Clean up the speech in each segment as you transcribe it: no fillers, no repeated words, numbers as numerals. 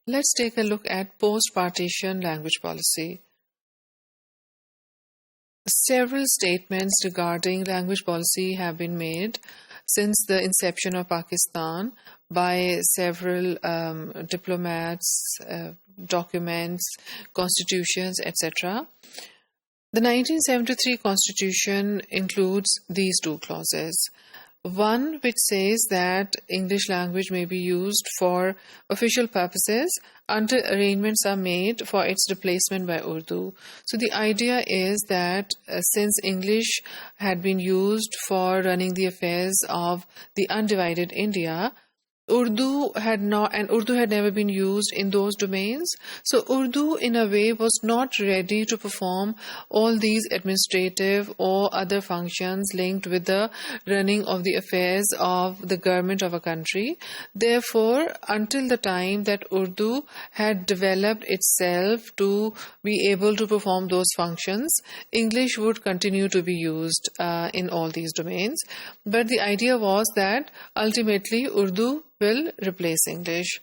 Let's take a look at post-partition language policy. Several statements regarding language policy have been made since the inception of Pakistan by several diplomats, documents, constitutions, etc. The 1973 Constitution includes these two clauses. One which says that English language may be used for official purposes until arrangements are made for its replacement by Urdu. So the idea is that since English had been used for running the affairs of the undivided India, Urdu had never been used in those domains. So Urdu in a way was not ready to perform all these administrative or other functions linked with the running of the affairs of the government of a country. Therefore, until the time that Urdu had developed itself to be able to perform those functions, English would continue to be used in all these domains. But the idea was that ultimately Urdu will replace English.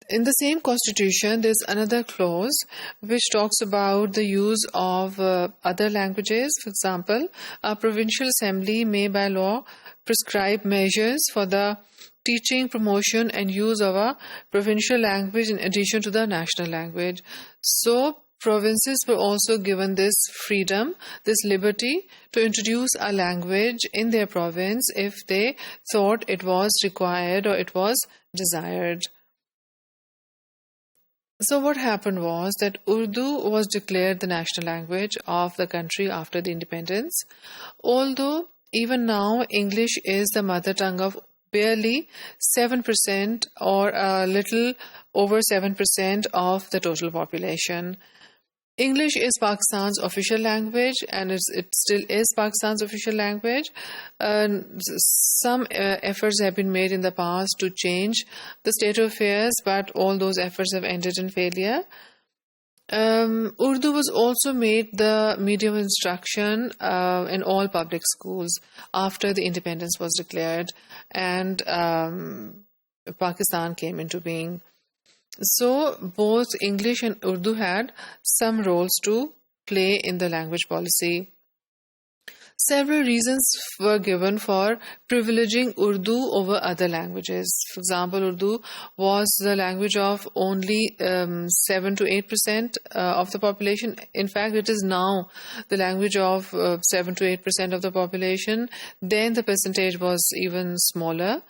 In the same constitution, there's another clause which talks about the use of other languages. For example, a provincial assembly may by law prescribe measures for the teaching, promotion and use of a provincial language in addition to the national language. So provinces were also given this freedom, this liberty to introduce a language in their province if they thought it was required or it was desired. So what happened was that Urdu was declared the national language of the country after the independence. Although even now English is the mother tongue of barely 7% or a little over 7% of the total population. English is Pakistan's official language and it still is Pakistan's official language. Some efforts have been made in the past to change the state of affairs, but all those efforts have ended in failure. Urdu was also made the medium of instruction in all public schools after the independence was declared and Pakistan came into being. So both English and Urdu had some roles to play in the language policy. Several reasons were given for privileging Urdu over other languages. For example, Urdu was the language of only 7 to 8% of the population. In fact, it is now the language of 7 to 8% of the population. Then the percentage was even smaller.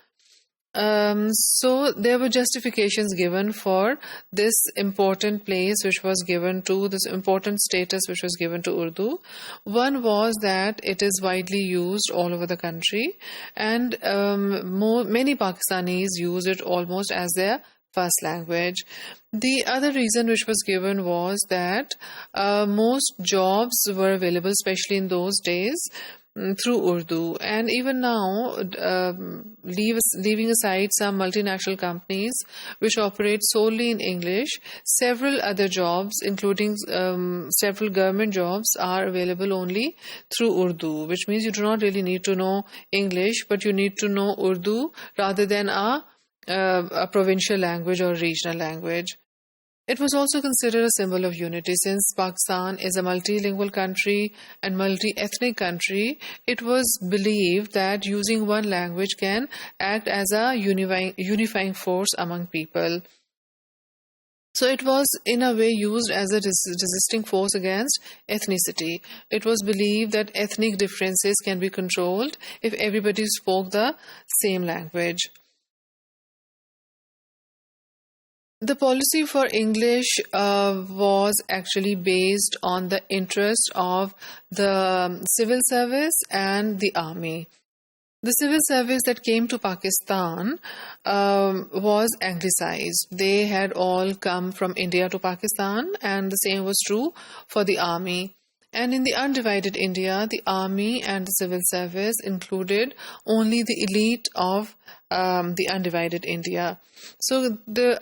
So there were justifications given for this important place which was given to this important status which was given to Urdu. One was that it is widely used all over the country and many Pakistanis use it almost as their first language. The other reason which was given was that most jobs were available, especially in those days, through Urdu. And even now, leaving aside some multinational companies which operate solely in English, several other jobs, including several government jobs, are available only through Urdu, which means you do not really need to know English, but you need to know Urdu rather than a provincial language or regional language. It was also considered a symbol of unity. Since Pakistan is a multilingual country and multi-ethnic country, it was believed that using one language can act as a unifying force among people. So it was in a way used as a resisting force against ethnicity. It was believed that ethnic differences can be controlled if everybody spoke the same language. The policy for English was actually based on the interest of the civil service and the army. The civil service that came to Pakistan was anglicized. They had all come from India to Pakistan, and the same was true for the army. And in the undivided India, the army and the civil service included only the elite of the undivided India. So this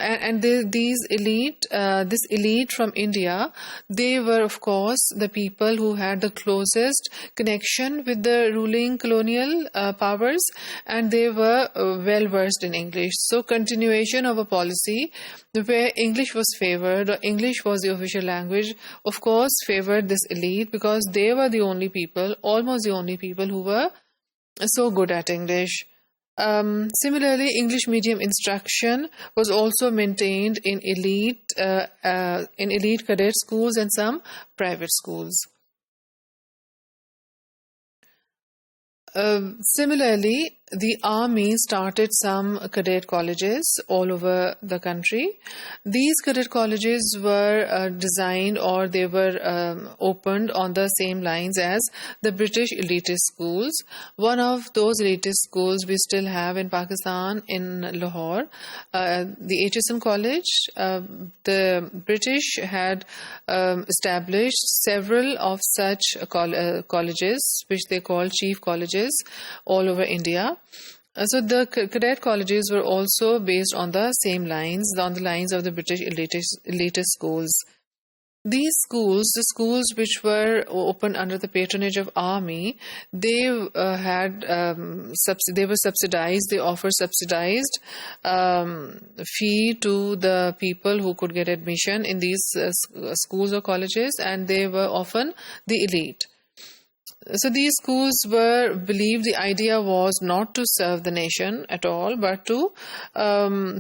elite from India, they were of course the people who had the closest connection with the ruling colonial powers, and they were well versed in English. So continuation of a policy where English was favored, or English was the official language, of course favored this elite, because they were the only people, almost the only people, who were so good at English. Similarly, English medium instruction was also maintained in elite cadet schools and some private schools. Similarly, the army started some cadet colleges all over the country. These cadet colleges were designed, or they were opened on the same lines as the British elitist schools. One of those elitist schools we still have in Pakistan, in Lahore, the HSN College. The British had established several of such colleges, which they call chief colleges, all over India. So the cadet colleges were also based on the same lines, on the lines of the British elitist schools. These schools, the schools which were opened under the patronage of army, they they were subsidized. They offered subsidized fee to the people who could get admission in these schools or colleges, and they were often the elite. So these schools were believed, the idea was not to serve the nation at all, but to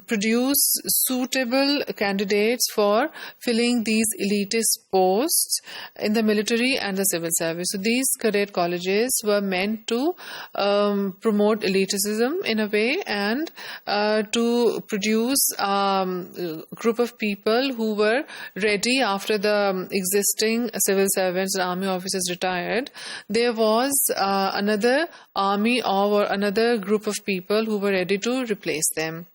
produce suitable candidates for filling these elitist posts in the military and the civil service. So these cadet colleges were meant to promote elitism in a way, and to produce a group of people who were ready after the existing civil servants and army officers retired. There was another army or another group of people who were ready to replace them.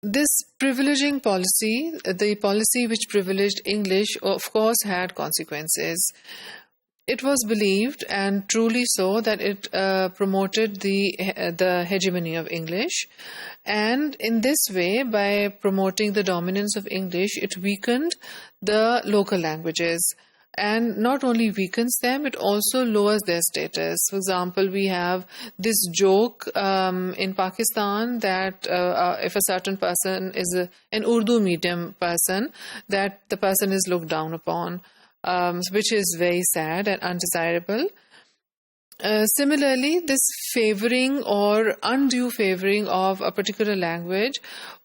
This privileging policy, the policy which privileged English, of course had consequences. It was believed, and truly so, that it promoted the hegemony of English. And in this way, by promoting the dominance of English, it weakened the local languages. And not only weakens them, it also lowers their status. For example, we have this joke in Pakistan that if a certain person is an Urdu medium person, that the person is looked down upon, which is very sad and undesirable. Similarly, this favoring or undue favoring of a particular language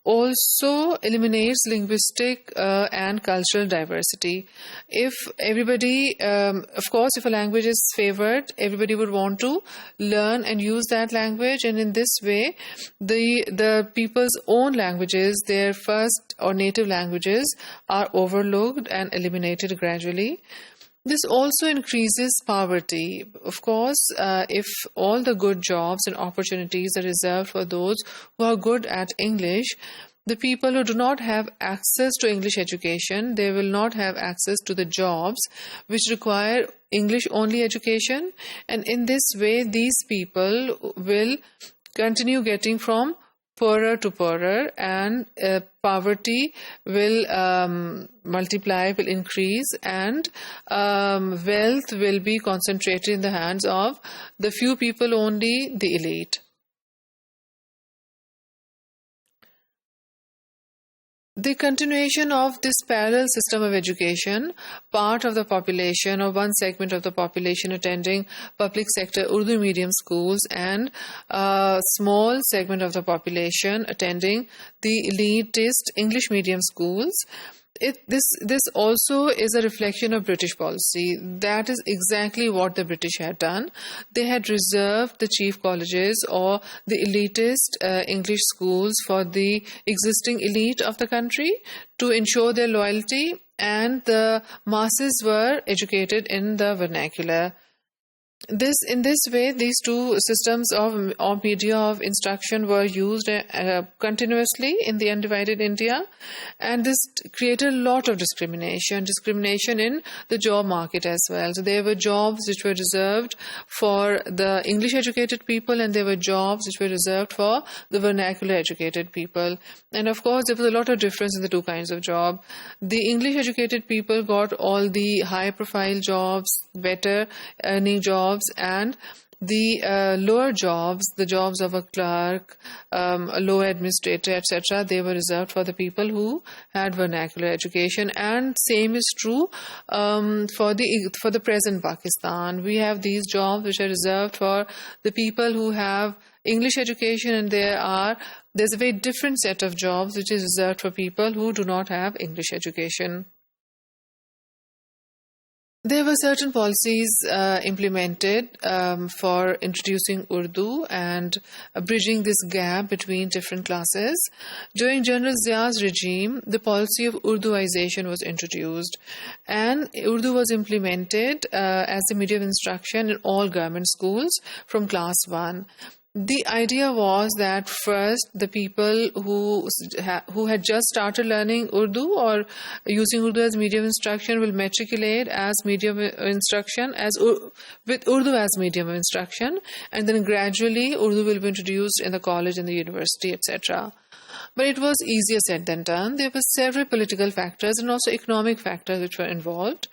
also eliminates linguistic and cultural diversity. If everybody, of course, if a language is favored, everybody would want to learn and use that language, and in this way, the people's own languages, their first or native languages, are overlooked and eliminated gradually. This also increases poverty. Of course, if all the good jobs and opportunities are reserved for those who are good at English, the people who do not have access to English education, they will not have access to the jobs which require English-only education. And in this way, these people will continue getting from poorer to poorer, and poverty will multiply, will increase, and wealth will be concentrated in the hands of the few people only, the elite. The continuation of this parallel system of education, part of the population or one segment of the population attending public sector Urdu medium schools, and a small segment of the population attending the elitist English medium schools, this also is a reflection of British policy. That is exactly what the British had done. They had reserved the chief colleges or the elitist English schools for the existing elite of the country to ensure their loyalty, and the masses were educated in the vernacular. In this way, these two systems of media of instruction were used continuously in the undivided India, and this created a lot of discrimination in the job market as well. So there were jobs which were reserved for the English educated people, and there were jobs which were reserved for the vernacular educated people. And of course, there was a lot of difference in the two kinds of job. The English educated people got all the high profile jobs, better earning jobs, and the lower jobs, the jobs of a clerk, a low administrator, etc., they were reserved for the people who had vernacular education. And same is true for the present Pakistan. We have these jobs which are reserved for the people who have English education, and there's a very different set of jobs which is reserved for people who do not have English education. There were certain policies implemented for introducing Urdu and bridging this gap between different classes. During General Zia's regime, the policy of Urduization was introduced, and Urdu was implemented as a medium of instruction in all government schools from class 1. The idea was that first the people who had just started learning Urdu or using Urdu as medium instruction will matriculate as medium instruction with Urdu as medium of instruction, and then gradually Urdu will be introduced in the college and the university, etc. But it was easier said than done. There were several political factors and also economic factors which were involved.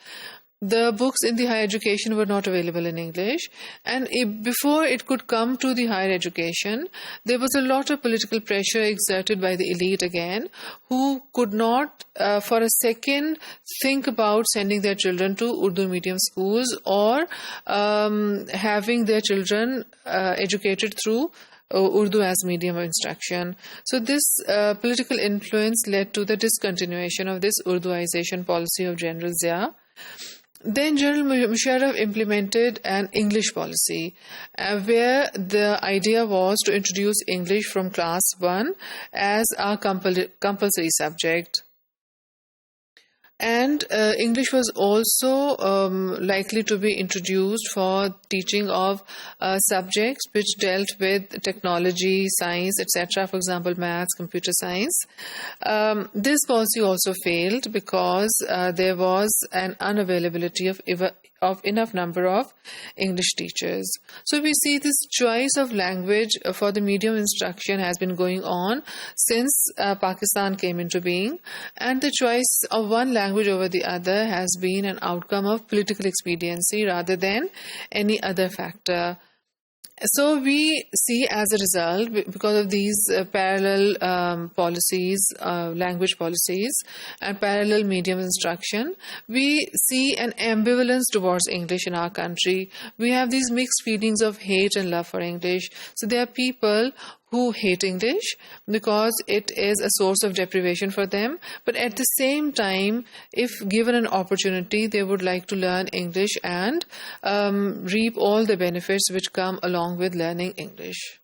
The books in the higher education were not available in English, and before it could come to the higher education, there was a lot of political pressure exerted by the elite again, who could not for a second think about sending their children to Urdu medium schools or having their children educated through Urdu as medium of instruction. So this political influence led to the discontinuation of this Urduization policy of General Zia. Then General Musharraf implemented an English policy where the idea was to introduce English from class 1 as a compulsory subject. And English was also likely to be introduced for teaching of subjects which dealt with technology, science, etc., for example, maths, computer science. This policy also failed because there was an unavailability of enough number of English teachers. So we see this choice of language for the medium instruction has been going on since Pakistan came into being, and the choice of one language over the other has been an outcome of political expediency rather than any other factor. So we see as a result, because of these parallel policies, language policies, and parallel medium instruction, we see an ambivalence towards English in our country. We have these mixed feelings of hate and love for English. So there are people who hate English because it is a source of deprivation for them. But at the same time, if given an opportunity, they would like to learn English and reap all the benefits which come along with learning English.